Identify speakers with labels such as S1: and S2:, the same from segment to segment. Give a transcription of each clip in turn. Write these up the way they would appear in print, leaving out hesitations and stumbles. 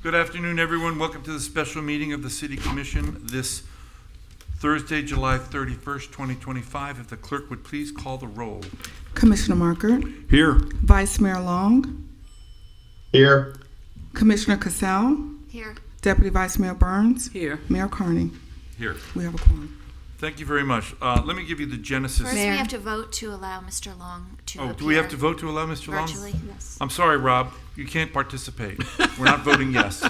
S1: Good afternoon, everyone. Welcome to the special meeting of the City Commission this Thursday, July 31st, 2025. If the clerk would please call the roll.
S2: Commissioner Markert.
S3: Here.
S2: Vice Mayor Long.
S4: Here.
S2: Commissioner Cassell.
S5: Here.
S2: Deputy Vice Mayor Burns.
S3: Here.
S2: Mayor Carney.
S1: Here.
S2: We have a quorum.
S1: Thank you very much. Let me give you the genesis.
S5: First,
S2: Mayor.
S5: we have to vote to allow Mr. Long to appear.
S1: Do we have to vote to allow Mr. Long?
S5: Virtually, yes.
S1: I'm sorry, Rob. You can't participate. We're not voting yes.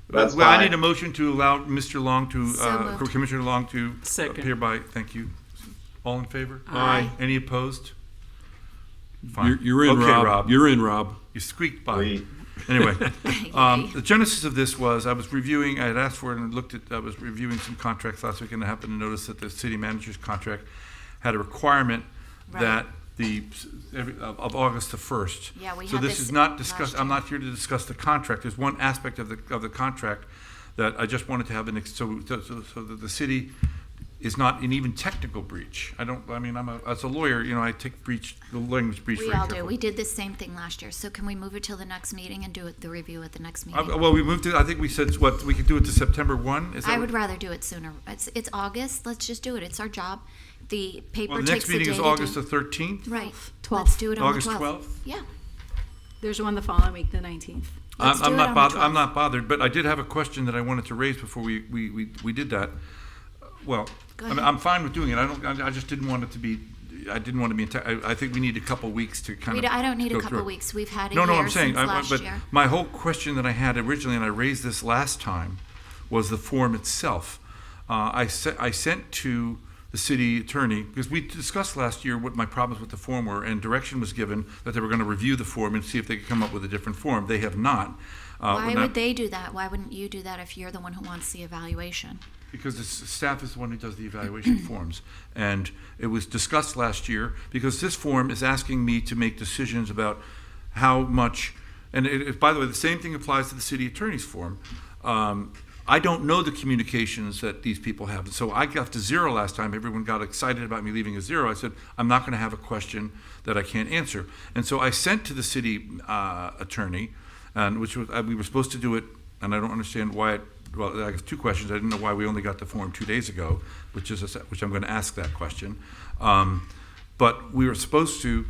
S4: That's
S1: Well, I
S4: fine.
S1: need a motion to allow Mr. Long to,
S5: So moved.
S1: Commissioner Long to
S3: Second.
S1: appear by. Thank you. All in favor?
S5: Aye.
S1: Any opposed? Fine.
S3: You're in,
S1: okay,
S3: Rob. You're in, Rob.
S1: You squeaked by.
S4: We-
S1: Anyway, the genesis of this was I was reviewing, I had asked for it and I was reviewing some contracts last week, and I happened to notice that the city manager's contract had a requirement
S5: Right.
S1: that of August the 1st.
S5: Yeah, we
S1: So
S5: had
S1: this
S5: this
S1: is not
S5: last
S1: discussed,
S5: year.
S1: I'm not here to discuss the contract. There's one aspect of the contract that I just wanted to have so that the city is not in even technical breach. As a lawyer, I take the language breach
S5: We
S1: very
S5: all do.
S1: carefully.
S5: We did the same thing last year. So can we move it till the next meeting and do the review at the next meeting?
S1: Well, we moved it, I think we said, we could do it to September 1? Is that
S5: I
S1: what-
S5: would rather do it sooner. It's August. Let's just do it. It's our job. The paper
S1: Well, the
S5: takes
S1: next meeting
S5: a
S1: is
S5: day to
S1: August
S5: do.
S1: the 13th?
S5: Right.
S6: 12th.
S5: Let's do it on
S1: August
S5: the 12th.
S1: 12th?
S5: Yeah.
S6: There's one the following week, the 19th.
S5: Let's do
S1: I'm
S5: it
S1: not
S5: on the
S1: bothered. I'm
S5: 12th.
S1: not bothered, but I did have a question that I wanted to raise before we did that. Well,
S5: Go
S1: I mean,
S5: ahead.
S1: I'm fine with doing it. I just didn't want it to be. I didn't want to be. I think we need a couple weeks to kind of.
S5: I don't need a
S1: go
S5: couple
S1: through it.
S5: weeks. We've had a
S1: No,
S5: year
S1: I'm saying.
S5: since last
S1: But
S5: year.
S1: my whole question that I had originally, and I raised this last time, was the form itself. I sent to the city attorney, because we discussed last year what my problems with the form were, and direction was given that they were going to review the form and see if they could come up with a different form. They have not.
S5: Why would they do that? Why wouldn't you do that if you're the one who wants the evaluation?
S1: Because the staff is the one who does the evaluation forms. And it was discussed last year, because this form is asking me to make decisions about how much, and by the way, the same thing applies to the city attorney's form. I don't know the communications that these people have. So I got to 0 last time. Everyone got excited about me leaving a 0. I said, I'm not going to have a question that I can't answer. And so I sent to the city attorney, and which was, we were supposed to do it, and I don't understand why I have 2 questions. I didn't know why we only got the form 2 days ago, which I'm going to ask that question. But we were supposed to,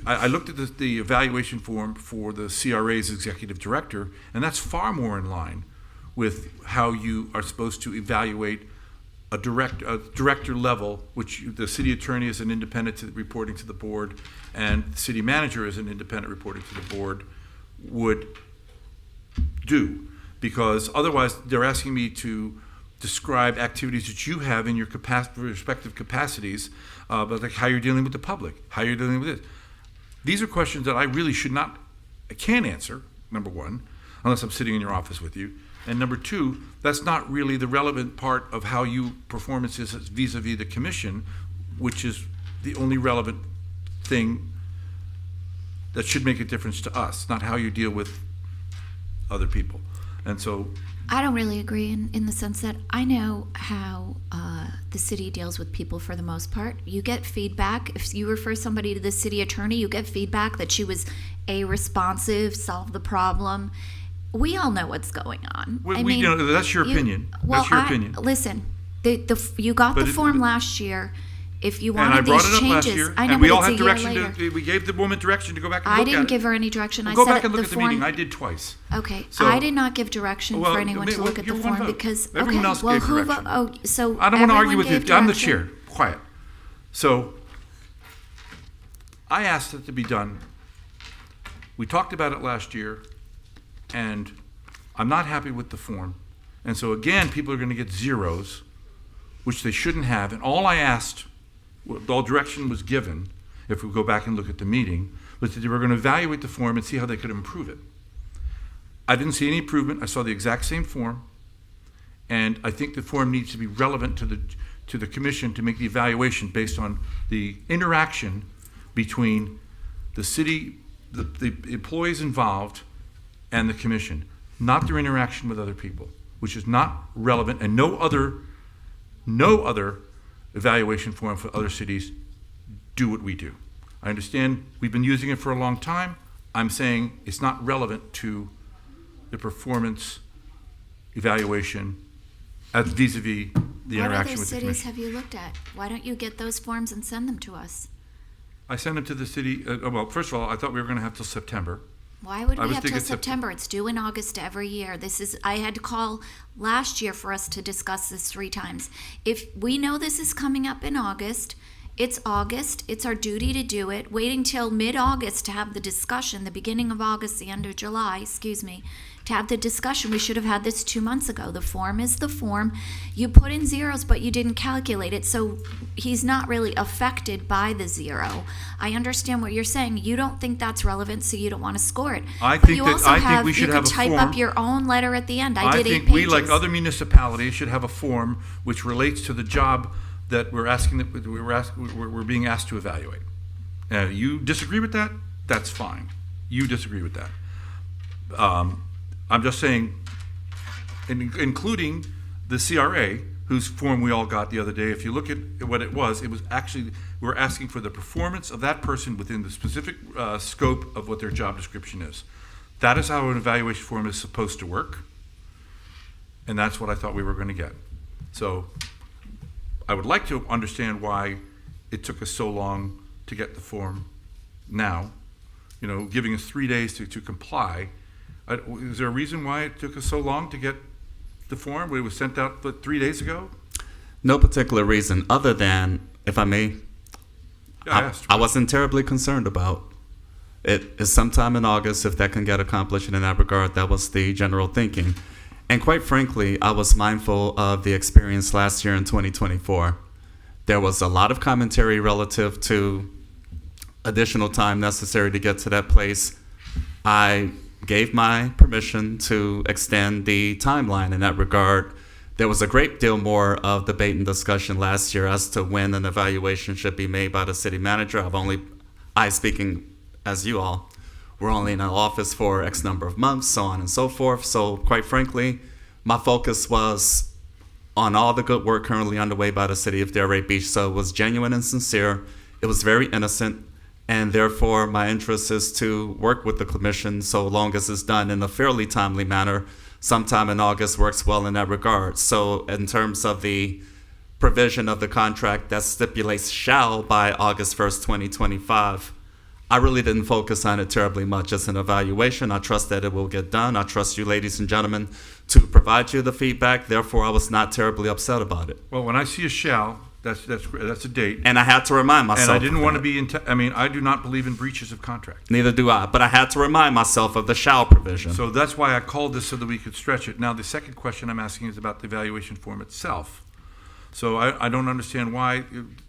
S1: I looked at the evaluation form for the CRA's executive director, and that's far more in line with how you are supposed to evaluate a director level, which the city attorney is an independent reporting to the board, and the city manager is an independent reporting to the board, would do. Because otherwise, they're asking me to describe activities that you have in your respective capacities, but like how you're dealing with the public, how you're dealing with it. These are questions that I really I can't answer, number one, unless I'm sitting in your office with you. And number 2, that's not really the relevant part of how performance is vis-a-vis the commission, which is the only relevant thing that should make a difference to us, not how you deal with other people. And so
S5: I don't really agree in the sense that I know how the city deals with people for the most part. You get feedback. If you refer somebody to the city attorney, you get feedback that she was responsive, solved the problem. We all know what's going on.
S1: That's your opinion.
S5: Well,
S1: That's your opinion.
S5: Listen, you got
S1: But
S5: the form last year. If you
S1: And I
S5: wanted
S1: brought
S5: these
S1: it up
S5: changes,
S1: last year,
S5: I know,
S1: and we
S5: but
S1: all
S5: it's
S1: had
S5: a year
S1: direction.
S5: later.
S1: We gave the woman direction to go back and
S5: I
S1: look at it.
S5: didn't give her any direction.
S1: Well,
S5: I
S1: go
S5: said
S1: back and look at the
S5: form,
S1: meeting. I did twice.
S5: Okay,
S1: So-
S5: I did not give direction
S1: Well,
S5: for anyone to look at the
S1: you're one
S5: form
S1: vote.
S5: because
S1: Everyone else
S5: well,
S1: gave
S5: who
S1: direction.
S5: so
S1: I don't want to argue
S5: everyone
S1: with you.
S5: gave
S1: I'm the
S5: direction?
S1: chair. Quiet. So I asked it to be done. We talked about it last year, and I'm not happy with the form. And so again, people are going to get 0s, which they shouldn't have. And all I asked, all direction was given, if we go back and look at the meeting, was that they were going to evaluate the form and see how they could improve it. I didn't see any improvement. I saw the exact same form, and I think the form needs to be relevant to the commission to make the evaluation based on the interaction between the city, the employees involved, and the commission, not their interaction with other people, which is not relevant, and no other evaluation form for other cities do what we do. I understand we've been using it for a long time. I'm saying it's not relevant to the performance evaluation as vis-a-vis the
S5: What
S1: interaction
S5: other
S1: with the
S5: cities
S1: commission.
S5: have you looked at? Why don't you get those forms and send them to us?
S1: I sent them to the city, well, first of all, I thought we were going to have till September.
S5: Why would
S1: I
S5: we
S1: was
S5: have till
S1: thinking
S5: September? It's due in August every year. I had to call last year for us to discuss this 3 times. If we know this is coming up in August, it's our duty to do it. Waiting till mid-August to have the discussion, the beginning of August, the end of July, to have the discussion. We should have had this 2 months ago. The form is the form. You put in zeros, but you didn't calculate it, so he's not really affected by the zero. I understand what you're saying. You don't think that's relevant, so you don't want to score it.
S1: I
S5: But
S1: think
S5: you
S1: that-
S5: also
S1: I think we should
S5: you
S1: have
S5: could
S1: a
S5: type
S1: form.
S5: up your own letter at the end. I did 8
S1: think
S5: pages.
S1: we, like other municipalities, should have a form which relates to the job that we're being asked to evaluate. You disagree with that? That's fine. You disagree with that. I'm just saying, including the CRA, whose form we all got the other day. If you look at what it was actually, we're asking for the performance of that person within the specific scope of what their job description is. That is how an evaluation form is supposed to work, and that's what I thought we were going to get. So I would like to understand why it took us so long to get the form now, giving us 3 days to comply. Is there a reason why it took us so long to get the form? It was sent out 3 days ago?
S3: No particular reason other than, if I may, I wasn't terribly concerned about. It is sometime in August, if that can get accomplished in that regard. That was the general thinking. And quite frankly, I was mindful of the experience last year in 2024. There was a lot of commentary relative to additional time necessary to get to that place. I gave my permission to extend the timeline in that regard. There was a great deal more of debate and discussion last year as to when an evaluation should be made by the city manager. I speaking as you all, we're only in our office for X number of months, so on and so forth. So quite frankly, my focus was on all the good work currently underway by the city of Delray Beach. So it was genuine and sincere. It was very innocent. And therefore, my interest is to work with the commission so long as it's done in a fairly timely manner. Sometime in August works well in that regard. So in terms of the provision of the contract that stipulates shall by August 1st, 2025, I really didn't focus on it terribly much. It's an evaluation. I trust that it will get done. I trust you, ladies and gentlemen, to provide you the feedback. Therefore, I was not terribly upset about it.
S1: Well, when I see a shall, that's a date.
S3: And I had to remind myself.
S1: And I didn't
S3: of
S1: want to
S3: that.
S1: be I do not believe in breaches of contract.
S3: Neither do I. But I had to remind myself of the shall provision.
S1: So that's why I called this so that we could stretch it. Now, the second question I'm asking is about the evaluation form itself. So I don't understand why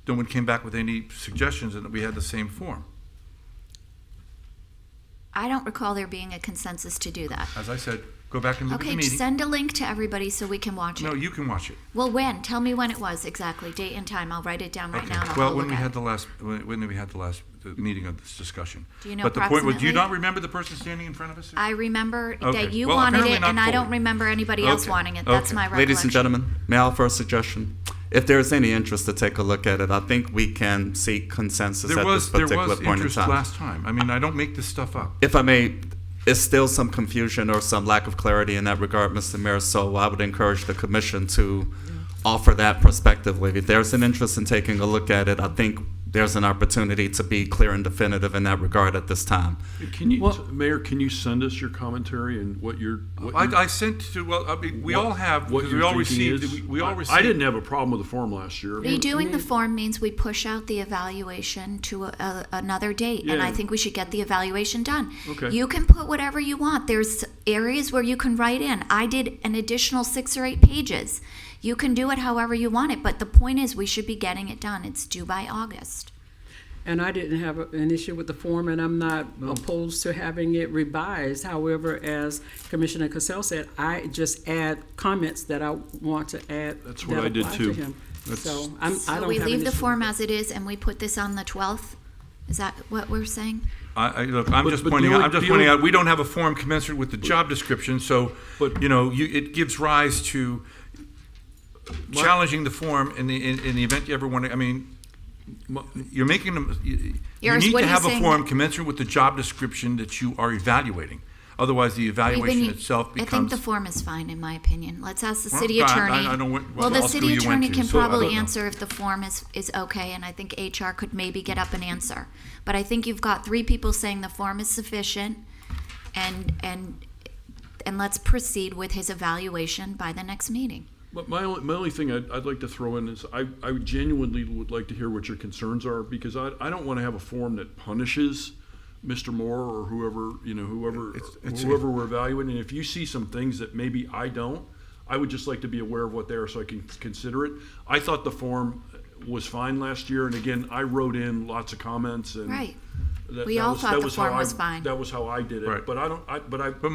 S1: no one came back with any suggestions and that we had the same form.
S5: I don't recall there being a consensus to do that.
S1: As I said, go back and look at
S5: Okay,
S1: the meeting.
S5: send a link to everybody so we can watch it.
S1: No, you can watch it.
S5: Well, when? Tell me when it was exactly, date and time. I'll write it down right now. And I'll
S1: Well,
S5: go
S1: when
S5: look
S1: we
S5: at
S1: had
S5: it.
S1: the last meeting of this discussion.
S5: Do you know
S1: But the point was, do you
S5: approximately?
S1: not remember the person standing in front of us?
S5: I remember
S1: Okay.
S5: that you
S1: Well,
S5: wanted
S1: apparently
S5: it,
S1: not
S5: and I don't
S1: fully.
S5: remember anybody else
S1: Okay.
S5: wanting it. That's
S1: Okay.
S5: my recollection.
S3: Ladies and gentlemen, may I offer a suggestion? If there is any interest to take a look at it, I think we can seek consensus
S1: There
S3: at
S1: was
S3: this particular point in
S1: interest
S3: time.
S1: last time. I mean, I don't make this stuff up.
S3: If I may, is still some confusion or some lack of clarity in that regard, Mr. Mayor, so I would encourage the commission to offer that prospectively. If there's an interest in taking a look at it, I think there's an opportunity to be clear and definitive in that regard at this time.
S7: Can you,
S2: Well-
S7: Mayor, can you send us your commentary and what your,
S1: I sent to, well, I mean, we all have,
S7: what
S1: because
S7: your
S1: we all
S7: thinking
S1: received,
S7: is?
S1: we all received.
S7: I didn't have a problem with the form last year.
S5: Redoing the form means we push out the evaluation to another date, and I
S7: Yeah.
S5: think we should get the evaluation done.
S7: Okay.
S5: You can put whatever you want. There's areas where you can write in. I did an additional 6 or 8 pages. You can do it however you want it, but the point is we should be getting it done. It's due by August.
S8: And I didn't have an issue with the form, and I'm not opposed to having it revised. However, as Commissioner Cassell said, I just add comments that I want to add.
S7: That's what
S8: that
S7: I did
S8: apply
S7: too.
S8: to him.
S7: That's-
S8: So I
S5: So
S8: don't
S5: we
S8: have an
S5: leave the
S8: issue
S5: form
S8: with
S5: as it is, and we put this on the 12th? Is that what we're saying?
S1: Look, I'm
S7: But-
S1: just
S7: but
S1: pointing
S7: the
S1: out,
S7: only-
S1: I'm just
S7: the
S1: pointing
S7: only-
S1: out, we don't have a form commensurate with the job description, so,
S7: But-
S1: it gives rise to challenging the form in the event you ever want to, I mean, you're making them, you
S5: Yours,
S1: need
S5: what
S1: to
S5: are you
S1: have a
S5: saying
S1: form
S5: that-
S1: commensurate with the job description that you are evaluating. Otherwise, the evaluation itself
S5: I think
S1: becomes.
S5: the form is fine, in my opinion. Let's ask the
S1: Well,
S5: city
S1: I-
S5: attorney.
S1: I don't want-
S5: Well,
S1: what
S5: the
S1: school
S5: city
S1: you went
S5: attorney
S1: to,
S5: can
S1: so I
S5: probably
S1: don't know.
S5: answer if the form is okay, and I think HR could maybe get up and answer. But I think you've got 3 people saying the form is sufficient, and let's proceed with his evaluation by the next meeting.
S7: But my only thing I'd like to throw in is I genuinely would like to hear what your concerns are, because I don't want to have a form that punishes Mr. Moore or whoever, whoever we're evaluating. And if you see some things that maybe I don't, I would just like to be aware of what they are so I can consider it. I thought the form was fine last year, and again, I wrote in lots of comments and.
S5: Right.
S7: That-
S5: We
S7: that
S5: all
S7: was-
S5: thought
S7: that
S5: the
S7: was how
S5: form
S7: I-
S5: was fine.
S7: That was how I did it.
S1: Right.
S7: But
S1: But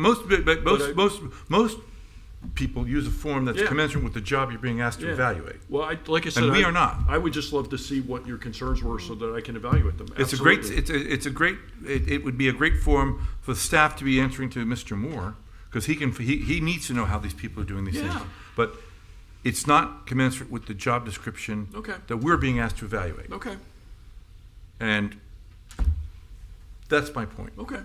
S1: most people use a form that's
S7: Yeah.
S1: commensurate with the job you're being asked to
S7: Yeah.
S1: evaluate.
S7: Well, like I said,
S1: And we are not.
S7: I would just love to see what your concerns were so that I can evaluate them.
S1: It would be a great form for staff to be answering to Mr. Moore, because he needs to know how these people are doing these things.
S7: Yeah.
S1: But it's not commensurate with the job description
S7: Okay.
S1: that we're being asked to evaluate.
S7: Okay.
S1: And that's my point.
S7: Okay.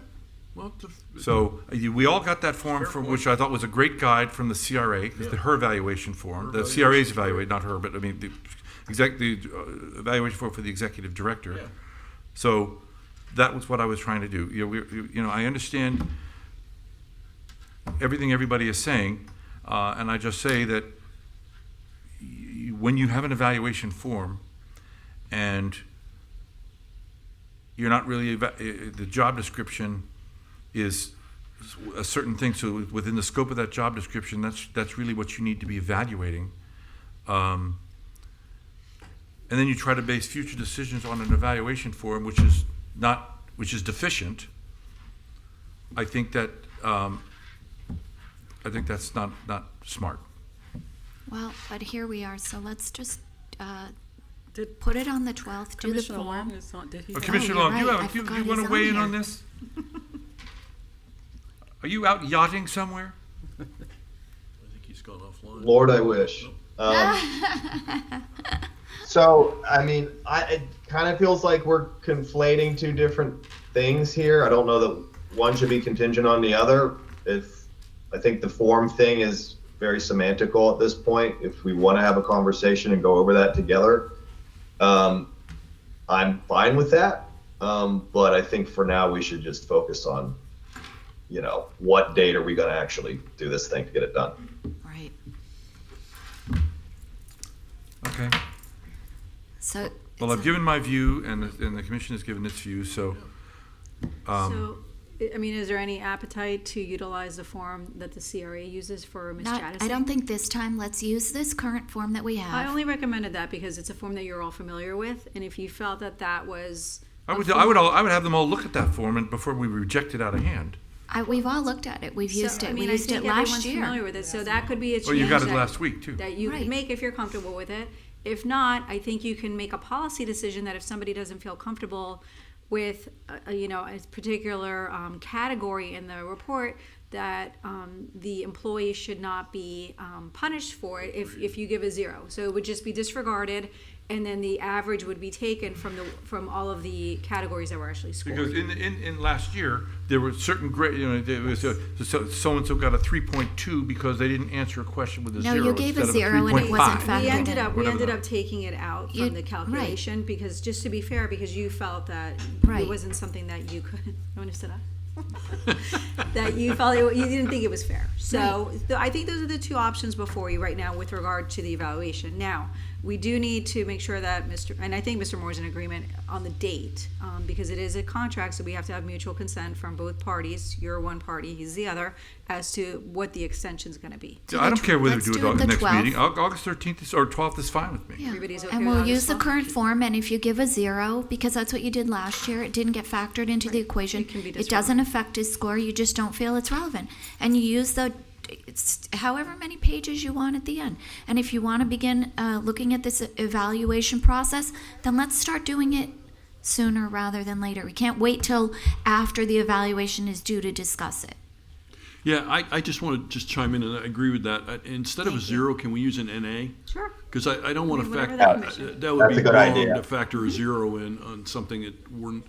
S7: Well,
S1: So we all got that form from, which I thought was a great guide from the CRA, her evaluation form. The CRA's evaluate, not her, but I mean the evaluation form for the executive director.
S7: Yeah.
S1: So that was what I was trying to do. I understand everything everybody is saying, and I just say that when you have an evaluation form and you're not really the job description is a certain thing. So within the scope of that job description, that's really what you need to be evaluating. And then you try to base future decisions on an evaluation form, which is deficient. I think that's not smart.
S5: Well, but here we are, so let's just
S8: Did
S5: put it on the 12th, do the
S8: Commissioner Long
S5: form.
S8: is on, did he?
S1: Commissioner
S5: you're
S1: Long, do
S5: right. I
S1: you
S5: forgot
S1: want
S5: he's
S1: to weigh
S5: on
S1: in on
S5: here.
S1: this? Are you out yachting somewhere?
S7: I think he's gone offline.
S4: Lord, I wish. So, I mean, it kind of feels like we're conflating two different things here. I don't know that one should be contingent on the other. I think the form thing is very semantical at this point. If we want to have a conversation and go over that together, I'm fine with that. But I think for now we should just focus on, what date are we going to actually do this thing to get it done?
S5: Right.
S1: Okay.
S5: So.
S1: Well, I've given my view, and the commission has given its view. So,
S6: So, I mean, is there any appetite to utilize the form that the CRA uses for Ms. Chattison?
S5: I don't think this time. Let's use this current form that we have.
S6: I only recommended that because it's a form that you're all familiar with, and if you felt that was.
S1: I would have them all look at that form and before we reject it out of hand.
S5: We've all looked at it. We've used it. We used it last year.
S6: Familiar with it, so that could be a change.
S1: Well, you got it
S6: that-
S1: last week too.
S6: that you
S5: Right.
S6: can make if you're comfortable with it. If not, I think you can make a policy decision that if somebody doesn't feel comfortable with a particular category in the report, that the employee should not be punished for it if you give a 0. So it would just be disregarded, and then the average would be taken from all of the categories that were actually scored.
S1: Because in last year there were certain grade. There was so and so got a 3.2 because they didn't answer a question with a
S5: No,
S1: 0.
S5: you gave a
S1: instead of
S5: 0 and it
S1: 3.5.
S5: wasn't factored
S6: We
S5: in.
S6: ended up taking it out
S5: You-
S6: from the calculation because, just to be fair, because you felt that
S5: Right.
S6: it wasn't something that you could. You want to sit up? That you felt you didn't think it was fair. So I think those are the two options before you right now with regard to the evaluation. Now, we do need to make sure that and I think Mr. Moore's in agreement on the date, because it is a contract, so we have to have mutual consent from both parties. You're one party, he's the other, as to what the extension's going to be.
S1: Yeah, I don't care whether we
S5: Let's
S1: do it
S5: do
S1: on
S5: it
S1: the
S5: the
S1: next
S5: 12th.
S1: meeting. August 13th or 12th is fine with me.
S5: Yeah.
S6: Everybody's okay
S5: And
S6: with
S5: we'll
S6: August
S5: use the
S6: 12th?
S5: current form, and if you give a 0, because that's what you did last year, it didn't get factored into the equation.
S6: It can be
S5: It doesn't affect his score, you just don't feel it's relevant. And you use it's however many pages you want at the end. And if you want to begin looking at this evaluation process, then let's start doing it sooner rather than later. We can't wait till after the evaluation is due to discuss it.
S7: Yeah, I just want to just chime in, and I agree with that. Instead of a
S5: Thank you.
S7: 0, can we use an NA?
S6: Sure.
S7: Because I don't want to
S6: Whatever
S7: factor,
S6: the commission-
S7: that would
S4: That's
S7: be
S4: a good
S7: wrong
S4: idea.
S7: to factor a 0 in on something that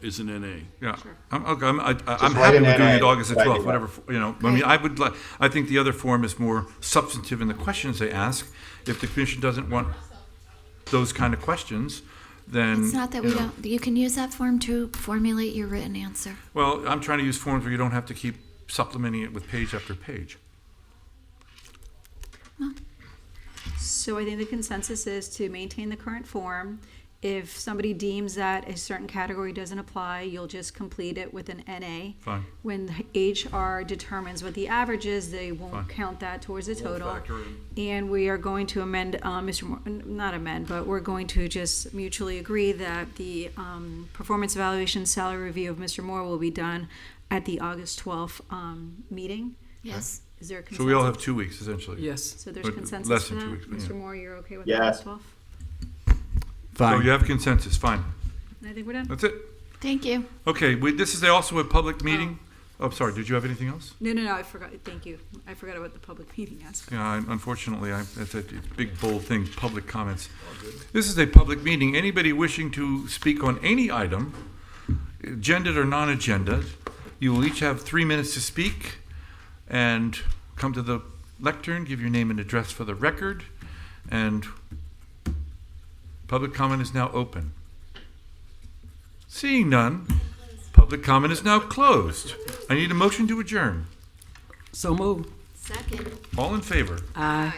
S7: is an NA.
S1: Yeah,
S6: Sure.
S1: I'm happy
S4: write
S1: with
S4: an
S1: doing it
S4: NA.
S1: August the
S4: Good
S1: 12th,
S4: idea.
S1: whatever, I mean,
S5: Great.
S1: I think the other form is more substantive in the questions they ask. If the commission doesn't want those kind of questions, then.
S5: It's not that we don't, you can use that form to formulate your written answer.
S1: Well, I'm trying to use forms where you don't have to keep supplementing it with page after page.
S6: So I think the consensus is to maintain the current form. If somebody deems that a certain category doesn't apply, you'll just complete it with an NA.
S1: Fine.
S6: When HR determines what the average is, they
S1: Fine.
S6: won't count that towards the total.
S7: factor in.
S6: And we are going to amend, Mr. Moore, not amend, but we're going to just mutually agree that the performance evaluation salary review of Mr. Moore will be done at the August 12th meeting.
S5: Yes.
S6: Is there a consensus?
S1: So we all have 2 weeks essentially.
S8: Yes.
S6: So there's
S1: But
S6: consensus
S1: less
S6: for
S1: than 2
S6: that?
S1: weeks, but
S6: Mr.
S1: yeah.
S6: Moore, you're okay with
S4: Yeah.
S6: August 12th?
S1: So
S3: Fine.
S1: you have consensus, fine.
S6: I think we're done.
S1: That's it.
S5: Thank you.
S1: Okay, this is also a public meeting. Oh, sorry, did you have anything else?
S6: No, I forgot. Thank you. I forgot about the public meeting aspect.
S1: Yeah, unfortunately, that's a big bold thing, public comments. This is a public meeting. Anybody wishing to speak on any item, agended or non-agended, you will each have 3 minutes to speak and come to the lectern, give your name and address for the record, and public comment is now open. Seeing none, public comment is now closed. I need a motion to adjourn.
S8: So moved.
S5: Second.
S1: All in favor?
S8: Aye.